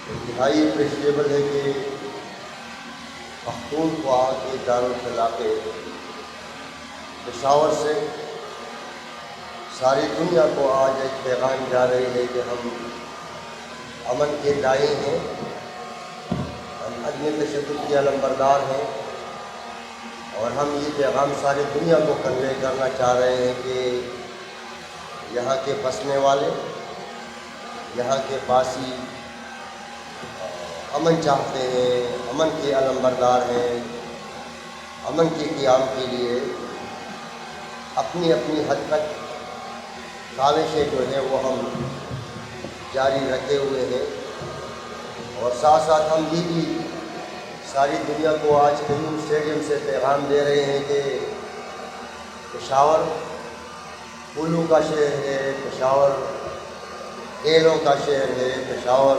انتہائی اپریشیبل ہے کہ پختونخوا کے دارالخلا کے پشاور سے ساری دنیا کو آج ایک پیغام جا رہی ہے کہ ہم امن کے داعی ہیں، ہم عدم تشدد کے علمبردار ہیں، اور ہم یہ پیغام ساری دنیا کو کنوے کرنا چاہ رہے ہیں کہ یہاں کے بسنے والے، یہاں کے باسی امن چاہتے ہیں، امن کے علمبردار ہیں، امن کے قیام کے لیے اپنی اپنی حد تک کاوشیں جو ہیں وہ ہم جاری رکھے ہوئے ہیں، اور ساتھ ساتھ ہم یہ بھی ساری دنیا کو آج قیوم اسٹیڈیم سے پیغام دے رہے ہیں کہ پشاور پھولوں کا شہر ہے، پشاور کھیلوں کا شہر ہے، پشاور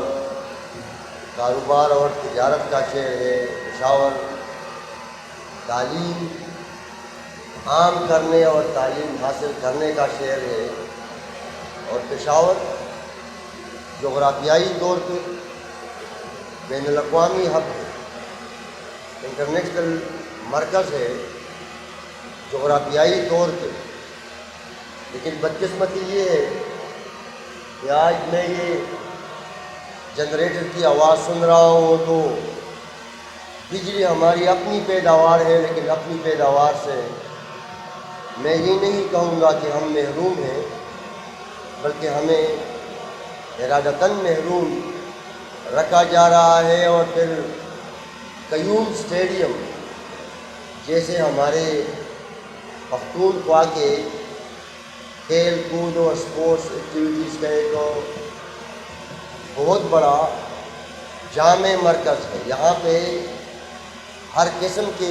کاروبار اور تجارت کا شہر ہے، پشاور تعلیم عام کرنے اور تعلیم حاصل کرنے کا شہر ہے، اور پشاور جغرافیائی طور پہ بین الاقوامی ہب ہے، انٹرنیشنل مرکز ہے جغرافیائی طور پہ۔ لیکن بدقسمتی یہ ہے کہ آج میں یہ جنریٹر کی آواز سن رہا ہوں تو بجلی ہماری اپنی پیداوار ہے، لیکن اپنی پیداوار سے میں یہ نہیں کہوں گا کہ ہم محروم ہیں، بلکہ ہمیں ارادتاً محروم رکھا جا رہا ہے۔ اور پھر قیوم اسٹیڈیم جیسے ہمارے پختونخوا کے کھیل کود اور اسپورٹس ایکٹیویٹیز کا ایک بہت بڑا جامع مرکز ہے، یہاں پہ ہر قسم کے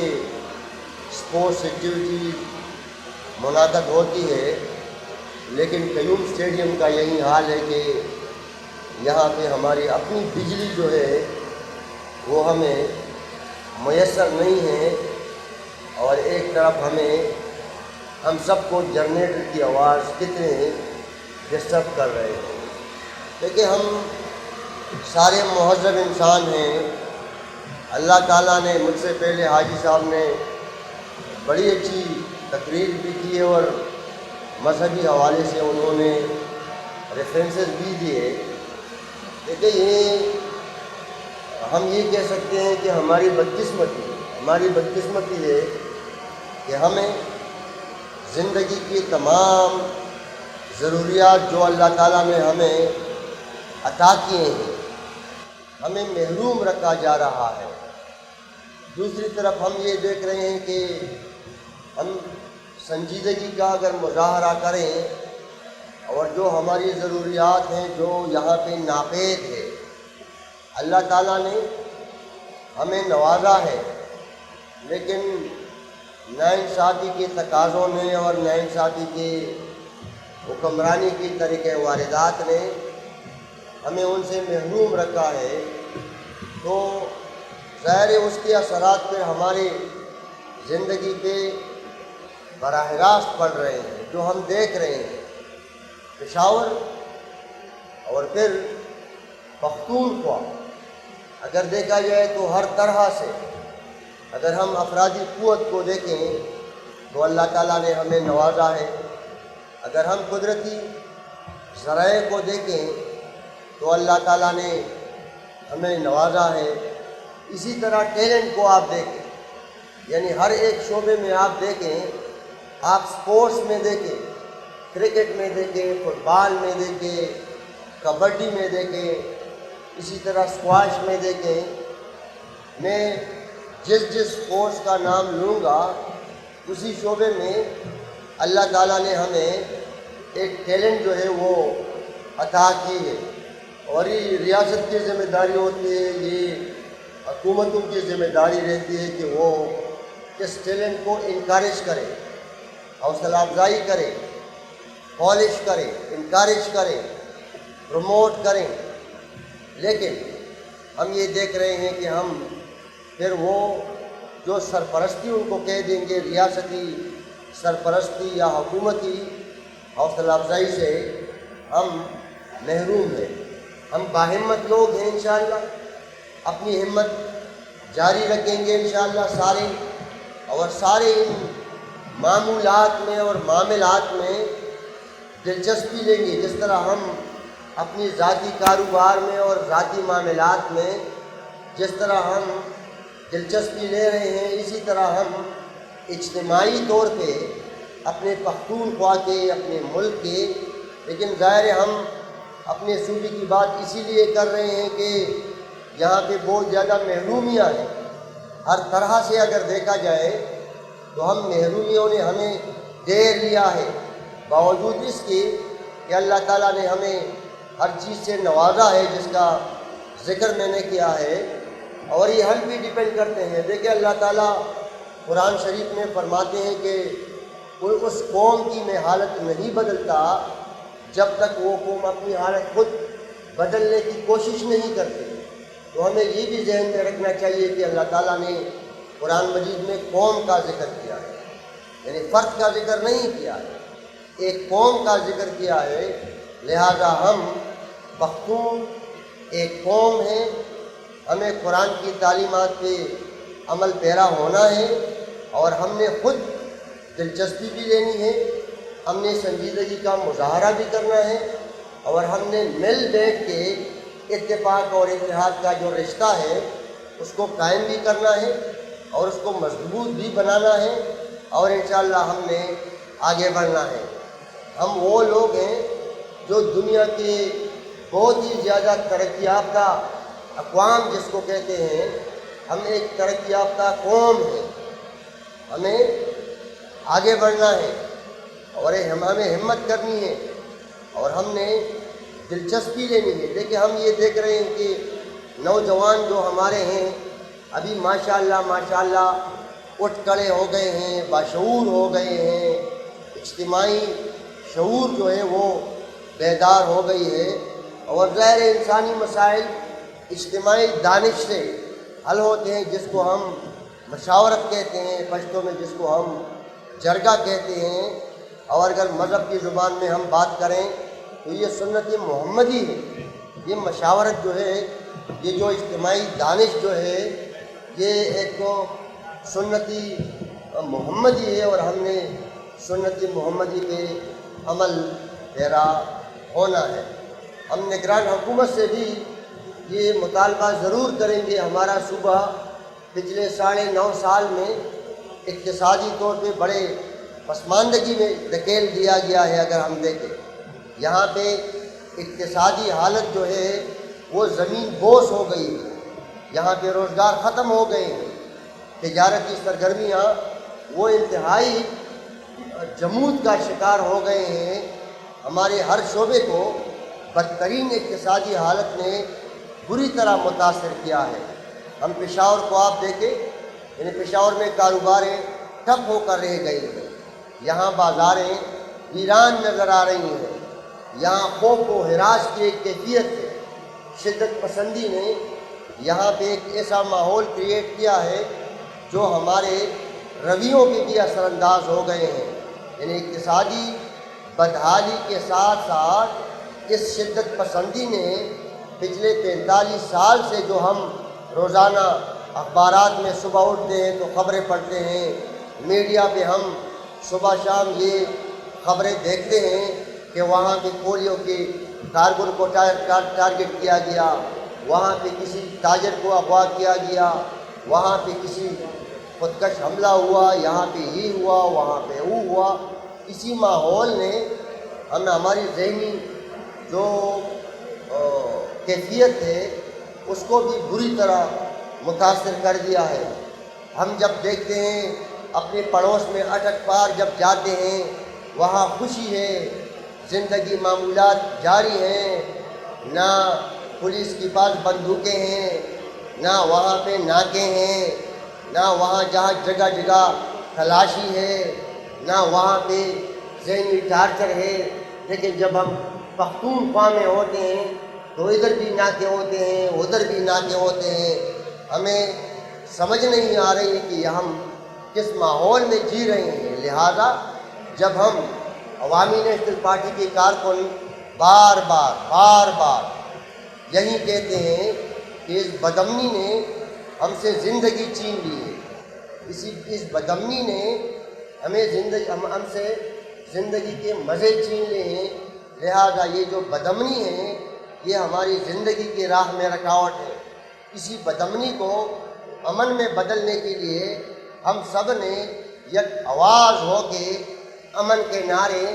اسپورٹس ایکٹیویٹیز منعقد ہوتی ہے، لیکن قیوم اسٹیڈیم کا یہی حال ہے کہ یہاں پہ ہماری اپنی بجلی جو ہے وہ ہمیں میسر نہیں ہے، اور ایک طرف ہم سب کو جنریٹر کی آواز کتنے ڈسٹرب کر رہے ہیں۔ دیکھیں، ہم سارے مہذب انسان ہیں، اللہ تعالیٰ نے مجھ سے پہلے حاجی صاحب نے بڑی اچھی تقریر بھی کی ہے، اور مذہبی حوالے سے انہوں نے ریفرنسز بھی دیے۔ دیکھیں، ہم یہ کہہ سکتے ہیں کہ ہماری بدقسمتی ہے کہ ہمیں زندگی کی تمام ضروریات جو اللہ تعالیٰ نے ہمیں عطا کیے ہیں، ہمیں محروم رکھا جا رہا ہے۔ دوسری طرف ہم یہ دیکھ رہے ہیں کہ ہم سنجیدگی کا اگر مظاہرہ کریں اور جو ہماری ضروریات ہیں جو یہاں پہ ناپید ہے، اللہ تعالیٰ نے ہمیں نوازا ہے، لیکن ناانصافی کے تقاضوں نے اور ناانصافی کے حکمرانی کی طریقۂ واردات نے ہمیں ان سے محروم رکھا ہے، تو ظاہر ہے اس کے اثرات پھر ہماری زندگی پہ براہ راست پڑ رہے ہیں، جو ہم دیکھ رہے ہیں۔ پشاور اور پھر پختونخوا اگر دیکھا جائے تو ہر طرح سے اگر ہم افرادی قوت کو دیکھیں تو اللہ تعالیٰ نے ہمیں نوازا ہے، اگر ہم قدرتی ذرائع کو دیکھیں تو اللہ تعالیٰ نے ہمیں نوازا ہے، اسی طرح ٹیلنٹ کو آپ دیکھیں، یعنی ہر ایک شعبے میں آپ دیکھیں، آپ سپورٹس میں دیکھیں، کرکٹ میں دیکھیں، فٹ بال میں دیکھیں، کبڈی میں دیکھیں، اسی طرح اسکواش میں دیکھیں۔ میں جس اسپورٹس کا نام لوں گا اسی شعبے میں اللہ تعالیٰ نے ہمیں ایک ٹیلنٹ جو ہے وہ عطا کی ہے، اور یہ ریاست کی ذمہ داری ہوتی ہے، یہ حکومتوں کی ذمہ داری رہتی ہے کہ وہ اس ٹیلنٹ کو انکریج کرے، حوصلہ افزائی کرے، پالش کریں، انکریج کریں، پروموٹ کریں۔ لیکن ہم یہ دیکھ رہے ہیں کہ ہم پھر وہ جو سرپرستی ان کو کہہ دیں گے، ریاستی سرپرستی یا حکومتی حوصلہ افزائی سے ہم محروم ہیں۔ ہم باہمت لوگ ہیں انشاءاللہ، اپنی ہمت جاری رکھیں گے انشاءاللہ سارے، اور سارے ان معمولات میں اور معاملات میں دلچسپی لیں گے۔ جس طرح ہم اپنی ذاتی کاروبار میں اور ذاتی معاملات میں جس طرح ہم دلچسپی لے رہے ہیں، اسی طرح ہم اجتماعی طور پہ اپنے پختونخوا کے، اپنے ملک کے، لیکن ظاہر ہے ہم اپنے صوبے کی بات اسی لیے کر رہے ہیں کہ یہاں پہ بہت زیادہ محرومیاں ہیں۔ ہر طرح سے اگر دیکھا جائے تو ہم محرومیوں نے ہمیں گھیر لیا ہے، باوجود اس کے کہ اللہ تعالیٰ نے ہمیں ہر چیز سے نوازا ہے، جس کا ذکر میں نے کیا ہے، اور یہ ہم بھی ڈیپینڈ کرتے ہیں۔ دیکھیں اللہ تعالیٰ قرآن شریف میں فرماتے ہیں کہ کوئی اس قوم کی میں حالت نہیں بدلتا جب تک وہ قوم اپنی حالت خود بدلنے کی کوشش نہیں کرتے۔ تو ہمیں یہ بھی ذہن میں رکھنا چاہیے کہ اللہ تعالیٰ نے قرآن مجید میں قوم کا ذکر کیا ہے، یعنی فرد کا ذکر نہیں کیا ہے، ایک قوم کا ذکر کیا ہے۔ لہذا ہم پختون ایک قوم ہیں، ہمیں قرآن کی تعلیمات پہ عمل پیرا ہونا ہے، اور ہم نے خود دلچسپی بھی لینی ہے، ہم نے سنجیدگی کا مظاہرہ بھی کرنا ہے، اور ہم نے مل بیٹھ کے اتفاق اور اتحاد کا جو رشتہ ہے اس کو قائم بھی کرنا ہے، اور اس کو مضبوط بھی بنانا ہے، اور انشاءاللہ ہم نے آگے بڑھنا ہے۔ ہم وہ لوگ ہیں جو دنیا کے بہت ہی زیادہ ترقی یافتہ اقوام جس کو کہتے ہیں، ہم ایک ترقی یافتہ قوم ہیں، ہمیں آگے بڑھنا ہے، اور ہمیں ہمت کرنی ہے، اور ہم نے دلچسپی لینی ہے۔ دیکھیں ہم یہ دیکھ رہے ہیں کہ نوجوان جو ہمارے ہیں ابھی ماشاءاللہ اٹھ کھڑے ہو گئے ہیں، باشعور ہو گئے ہیں، اجتماعی شعور جو ہے وہ بیدار ہو گئی ہے، اور ظاہر انسانی مسائل اجتماعی دانش سے حل ہوتے ہیں، جس کو ہم مشاورت کہتے ہیں، پشتو میں جس کو ہم جرگہ کہتے ہیں، اور اگر مذہب کی زبان میں ہم بات کریں تو یہ سنت محمدی ہے۔ یہ مشاورت جو ہے، یہ جو اجتماعی دانش جو ہے، یہ ایک تو سنتی محمدی ہے، اور ہم نے سنتی محمدی پہ عمل پیرا ہونا ہے۔ ہم نگران حکومت سے بھی یہ مطالبہ ضرور کریں گے۔ ہمارا صوبہ پچھلے 9.5 سال میں اقتصادی طور پہ بڑے پسماندگی میں دھکیل دیا گیا ہے۔ اگر ہم دیکھیں یہاں پہ اقتصادی حالت جو ہے وہ زمین بوس ہو گئی ہے، یہاں پہ روزگار ختم ہو گئے ہیں، تجارتی سرگرمیاں وہ انتہائی جمود کا شکار ہو گئے ہیں۔ ہمارے ہر شعبے کو بدترین اقتصادی حالت نے بری طرح متاثر کیا ہے۔ ہم پشاور کو آپ دیکھیں، یعنی پشاور میں کاروباریں ٹھپ ہو کر رہ گئی ہیں، یہاں بازاریں ویران نظر آ رہی ہیں، یہاں خوف و ہراس کی ایک کیفیت ہے۔ شدت پسندی نے یہاں پہ ایک ایسا ماحول کریٹ کیا ہے جو ہمارے رویوں پہ بھی اثر انداز ہو گئے ہیں، یعنی اقتصادی بدحالی کے ساتھ ساتھ اس شدت پسندی نے پچھلے 45 سال سے جو ہم روزانہ اخبارات میں صبح اٹھتے ہیں تو خبریں پڑھتے ہیں، میڈیا پہ ہم صبح شام یہ خبریں دیکھتے ہیں کہ وہاں پہ پولیو کے کارکن کو ٹارگٹ کیا گیا، وہاں پہ کسی تاجر کو اغوا کیا گیا، وہاں پہ کسی خودکش حملہ ہوا، یہاں پہ یہ ہوا، وہاں پہ وہ ہوا۔ اسی ماحول نے ہماری ذہنی جو کیفیت ہے اس کو بھی بری طرح متاثر کر دیا ہے۔ ہم جب دیکھتے ہیں اپنے پڑوس میں اٹک پار جب جاتے ہیں، وہاں خوشی ہے، زندگی معمولات جاری ہیں، نہ پولیس کے پاس بندوقیں ہیں، نہ وہاں پہ ناکے ہیں، نہ وہاں جہاں جگہ جگہ تلاشی ہے، نہ وہاں پہ ذہنی ٹارچر ہے۔ لیکن جب ہم پختونخوا میں ہوتے ہیں تو ادھر بھی ناکے ہوتے ہیں، ادھر بھی ناکے ہوتے ہیں۔ ہمیں سمجھ نہیں آ رہی کہ ہم کس ماحول میں جی رہے ہیں۔ لہذا جب ہم عوامی نیشنل پارٹی کے کارکن بار بار یہی کہتے ہیں کہ اس بدامنی نے ہم سے زندگی چھین لی ہے، اس بدامنی نے ہم سے زندگی کے مزے چھین لے ہیں، لہذا یہ جو بدامنی ہے یہ ہماری زندگی کی راہ میں رکاوٹ ہے۔ اسی بدامنی کو امن میں بدلنے کے لیے ہم سب نے یک آواز ہو کے امن کے نعرے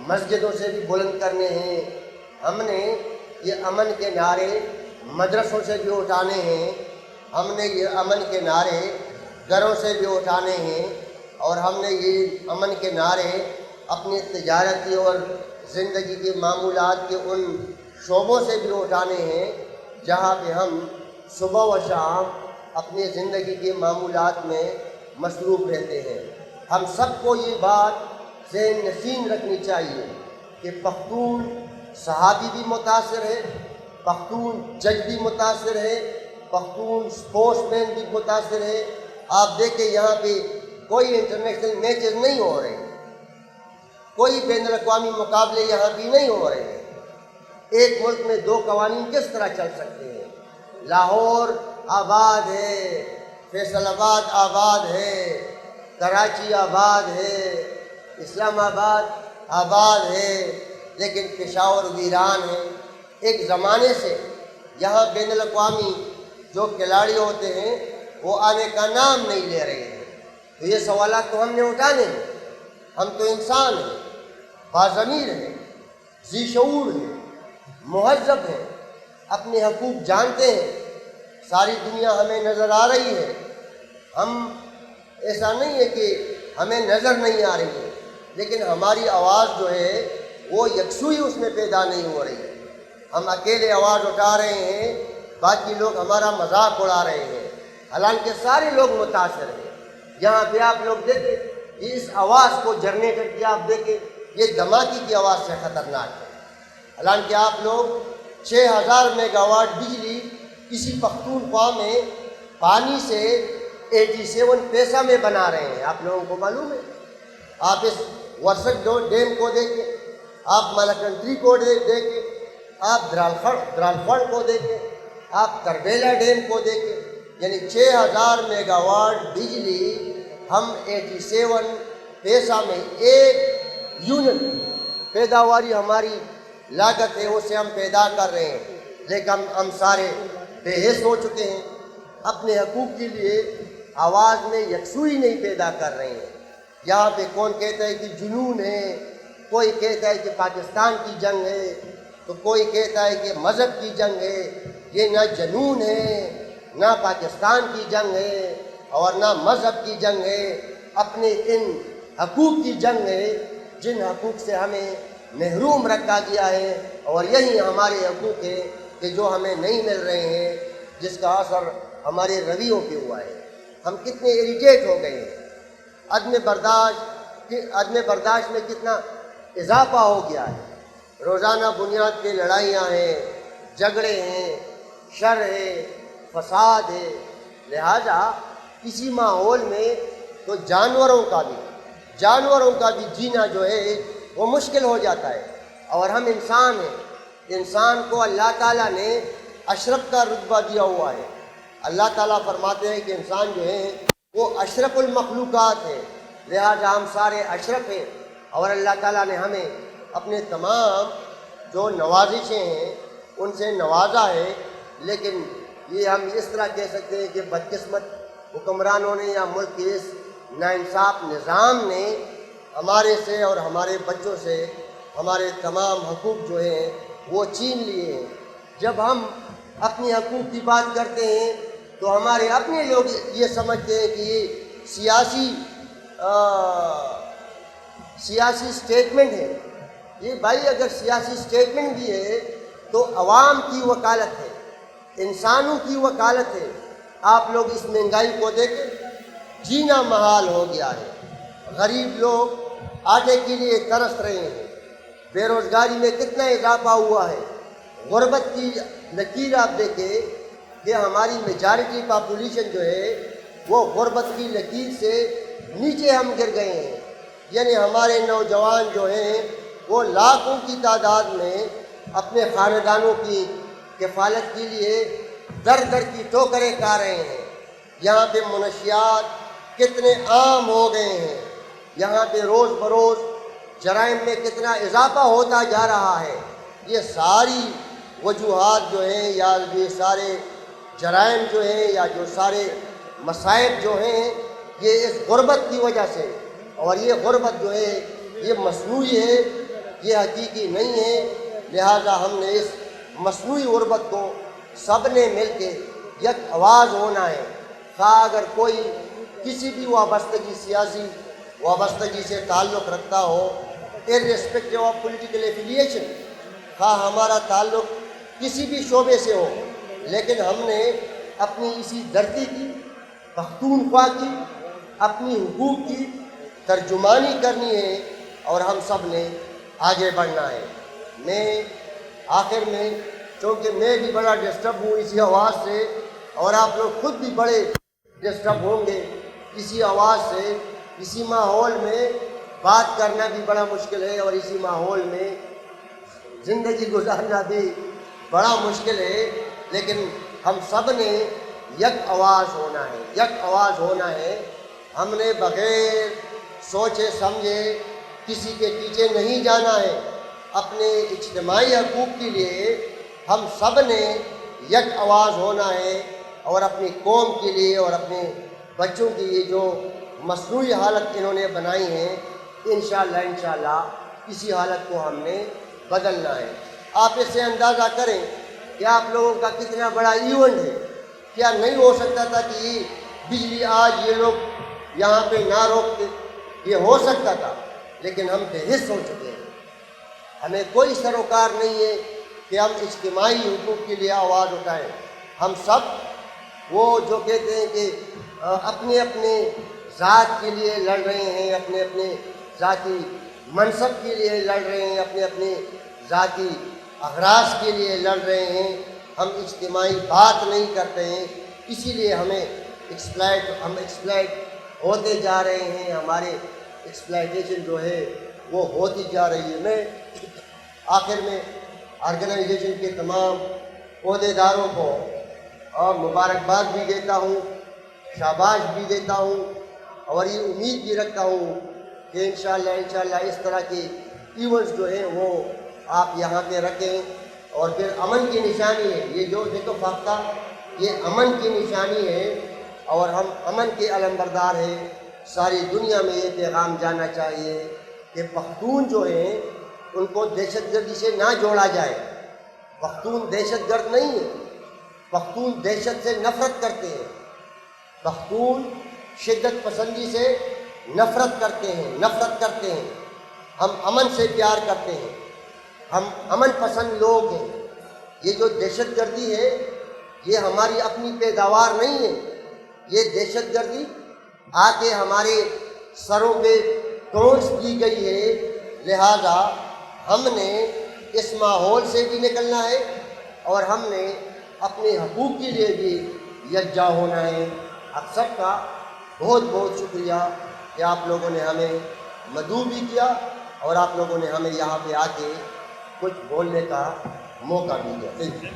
مسجدوں سے بھی بلند کرنے ہیں، ہم نے یہ امن کے نعرے مدرسوں سے بھی اٹھانے ہیں، ہم نے یہ امن کے نعرے گھروں سے بھی اٹھانے ہیں، اور ہم نے یہ امن کے نعرے اپنی تجارتی اور زندگی کے معمولات کے ان شعبوں سے بھی اٹھانے ہیں جہاں پہ ہم صبح و شام اپنی زندگی کے معمولات میں مصروف رہتے ہیں۔ ہم سب کو یہ بات ذہن نشین رکھنی چاہیے کہ پختون صحابی بھی متاثر ہے، پختون جج بھی متاثر ہے، پختون سپورٹس مین بھی متاثر ہے۔ آپ دیکھیں یہاں پہ کوئی انٹرنیشنل میچز نہیں ہو رہے، کوئی بین الاقوامی مقابلے یہاں بھی نہیں ہو رہے ہیں۔ ایک ملک میں دو قوانین کس طرح چل سکتے ہیں؟ لاہور آباد ہے، فیصل آباد آباد ہے، کراچی آباد ہے، اسلام آباد آباد ہے، لیکن پشاور ویران ہے۔ ایک زمانے سے یہاں بین الاقوامی جو کھلاڑی ہوتے ہیں وہ آنے کا نام نہیں لے رہے ہیں، تو یہ سوالات تو ہم نے اٹھانے ہیں۔ ہم تو انسان ہیں، باضمیر ہیں، ذی شعور ہیں، مہذب ہیں، اپنے حقوق جانتے ہیں۔ ساری دنیا ہمیں نظر آ رہی ہے، ہم ایسا نہیں ہے کہ ہمیں نظر نہیں آ رہی ہے، لیکن ہماری آواز جو ہے وہ یکسوئی اس میں پیدا نہیں ہو رہی ہے۔ ہم اکیلے آواز اٹھا رہے ہیں، باقی لوگ ہمارا مذاق اڑا رہے ہیں، حالانکہ سارے لوگ متاثر ہیں۔ یہاں پہ آپ لوگ دیکھیں، اس آواز کو جنریٹر کی آپ دیکھیں، یہ دھماکے کی آواز سے خطرناک ہے۔ حالانکہ آپ لوگ 6000 میگا واٹ بجلی کسی پختونخوا میں پانی سے 87 پیسہ میں بنا رہے ہیں، آپ لوگوں کو معلوم ہے؟ آپ اس ورسک ڈیم کو دیکھیں، آپ ملکنتری کو دیکھیں، آپ درالفڑ کو دیکھیں، آپ تربیلا ڈیم کو دیکھیں، یعنی 6000 میگا واٹ بجلی ہم 87 پیسہ میں ایک یونٹ پیداواری ہماری لاگت ہے اسے ہم پیدا کر رہے ہیں، لیکن ہم سارے بے حس ہو چکے ہیں، اپنے حقوق کے لیے آواز میں یکسوئی نہیں پیدا کر رہے ہیں۔ یہاں پہ کون کہتا ہے کہ جنون ہے، کوئی کہتا ہے کہ پاکستان کی جنگ ہے، تو کوئی کہتا ہے کہ مذہب کی جنگ ہے۔ یہ نہ جنون ہے، نہ پاکستان کی جنگ ہے، اور نہ مذہب کی جنگ ہے، اپنے ان حقوق کی جنگ ہے جن حقوق سے ہمیں محروم رکھا گیا ہے، اور یہی ہمارے حقوق ہے کہ جو ہمیں نہیں مل رہے ہیں، جس کا اثر ہمارے رویوں پہ ہوا ہے۔ ہم کتنے اریٹیٹ ہو گئے ہیں، عدم برداشت میں کتنا اضافہ ہو گیا ہے۔ روزانہ بنیاد پہ لڑائیاں ہیں، جھگڑے ہیں، شر ہے، فساد ہے۔ لہذا کسی ماحول میں تو جانوروں کا بھی جینا جو ہے وہ مشکل ہو جاتا ہے، اور ہم انسان ہیں۔ انسان کو اللہ تعالیٰ نے اشرف کا رتبہ دیا ہوا ہے۔ اللہ تعالیٰ فرماتے ہیں کہ انسان جو ہے وہ اشرف المخلوقات ہے، لہذا ہم سارے اشرف ہیں، اور اللہ تعالیٰ نے ہمیں اپنے تمام جو نوازشیں ہیں ان سے نوازا ہے۔ لیکن یہ ہم اس طرح کہہ سکتے ہیں کہ بدقسمت حکمرانوں نے یا ملک کے اس ناانصاف نظام نے ہمارے سے اور ہمارے بچوں سے ہمارے تمام حقوق جو ہیں وہ چھین لیے ہیں۔ جب ہم اپنی حقوق کی بات کرتے ہیں تو ہمارے اپنے لوگ یہ سمجھتے ہیں کہ یہ سیاسی سٹیٹمنٹ ہے۔ یہ بھائی اگر سیاسی سٹیٹمنٹ بھی ہے تو عوام کی وکالت ہے، انسانوں کی وکالت ہے۔ آپ لوگ اس مہنگائی کو دیکھیں، جینا محال ہو گیا ہے۔ غریب لوگ آٹے کے لیے ترس رہے ہیں، بے روزگاری میں کتنا اضافہ ہوا ہے۔ غربت کی لکیر آپ دیکھیں کہ ہماری میجارٹی پاپولیشن جو ہے وہ غربت کی لکیر سے نیچے ہم گر گئے ہیں، یعنی ہمارے نوجوان جو ہیں وہ لاکھوں کی تعداد میں اپنے خاندانوں کی کفالت کے لیے در در کی ٹھوکریں کھا رہے ہیں۔ یہاں پہ منشیات کتنے عام ہو گئے ہیں، یہاں پہ روز بروز جرائم میں کتنا اضافہ ہوتا جا رہا ہے۔ یہ ساری وجوہات جو ہیں، یا یہ سارے جرائم جو ہیں، یا جو سارے مصائب جو ہیں، یہ اس غربت کی وجہ سے، اور یہ غربت جو ہے یہ مصنوعی ہے، یہ حقیقی نہیں ہے۔ لہٰذا ہم نے اس مصنوعی غربت کو سب نے مل کے یک آواز ہونا ہے۔ خواہ اگر کوئی کسی بھی وابستگی، سیاسی وابستگی سے تعلق رکھتا ہو، irrespective آف پولیٹیکل ایفیلیشن، خواہ ہمارا تعلق کسی بھی شعبے سے ہو، لیکن ہم نے اپنی اسی دھرتی کی، پختونخوا کی، اپنی حقوق کی ترجمانی کرنی ہے، اور ہم سب نے آگے بڑھنا ہے۔ میں آخر میں، چونکہ میں بھی بڑا ڈسٹرب ہوں اسی آواز سے، اور آپ لوگ خود بھی بڑے ڈسٹرب ہوں گے اسی آواز سے، اسی ماحول میں بات کرنا بھی بڑا مشکل ہے، اور اسی ماحول میں زندگی گزارنا بھی بڑا مشکل ہے، لیکن ہم سب نے یک آواز ہونا ہے، یک آواز ہونا ہے۔ ہم نے بغیر سوچے سمجھے کسی کے پیچھے نہیں جانا ہے۔ اپنے اجتماعی حقوق کے لیے ہم سب نے یک آواز ہونا ہے، اور اپنی قوم کے لیے اور اپنے بچوں کی یہ جو مصنوعی حالت انہوں نے بنائی ہیں، انشاءاللہ اسی حالت کو ہم نے بدلنا ہے۔ آپ اس سے اندازہ کریں کہ آپ لوگوں کا کتنا بڑا ایونٹ ہے۔ کیا نہیں ہو سکتا تھا کہ یہ بجلی آج یہ لوگ یہاں پہ نہ روکتے؟ یہ ہو سکتا تھا، لیکن ہم بے حس ہو چکے ہیں۔ ہمیں کوئی سروکار نہیں ہے کہ ہم اجتماعی حقوق کے لیے آواز اٹھائیں۔ ہم سب وہ جو کہتے ہیں کہ اپنے اپنے ذات کے لیے لڑ رہے ہیں، اپنے اپنے ذاتی منصب کے لیے لڑ رہے ہیں، اپنے اپنے ذاتی اغراض کے لیے لڑ رہے ہیں، ہم اجتماعی بات نہیں کرتے ہیں۔ اسی لیے ہم ایکسپلائٹ ہوتے جا رہے ہیں، ہمارے ایکسپلائٹیشن جو ہے وہ ہوتی جا رہی ہے۔ میں آخر میں آرگنائزیشن کے تمام عہدے داروں کو اور مبارکباد بھی دیتا ہوں، شاباش بھی دیتا ہوں، اور یہ امید بھی رکھتا ہوں کہ انشاءاللہ اس طرح کے ایونٹس جو ہیں وہ آپ یہاں پہ رکھیں، اور پھر امن کی نشانی ہے یہ جو دیکھو فاختہ، یہ امن کی نشانی ہے، اور ہم امن کے علمبردار ہیں۔ ساری دنیا میں یہ پیغام جانا چاہیے کہ پختون جو ہیں ان کو دہشت گردی سے نہ جوڑا جائے۔ پختون دہشت گرد نہیں ہے، پختون دہشت سے نفرت کرتے ہیں، پختون شدت پسندی سے نفرت کرتے ہیں۔ ہم امن سے پیار کرتے ہیں، ہم امن پسند لوگ ہیں۔ یہ جو دہشت گردی ہے یہ ہماری اپنی پیداوار نہیں ہے، یہ دہشت گردی آ کے ہمارے سروں پہ ٹونس دی گئی ہے۔ لہٰذا ہم نے اس ماحول سے بھی نکلنا ہے، اور ہم نے اپنے حقوق کے لیے بھی یکجا ہونا ہے۔ آپ سب کا بہت بہت شکریہ کہ آپ لوگوں نے ہمیں مدعو بھی کیا، اور آپ لوگوں نے ہمیں یہاں پہ آ کے کچھ بولنے کا موقع بھی دیا۔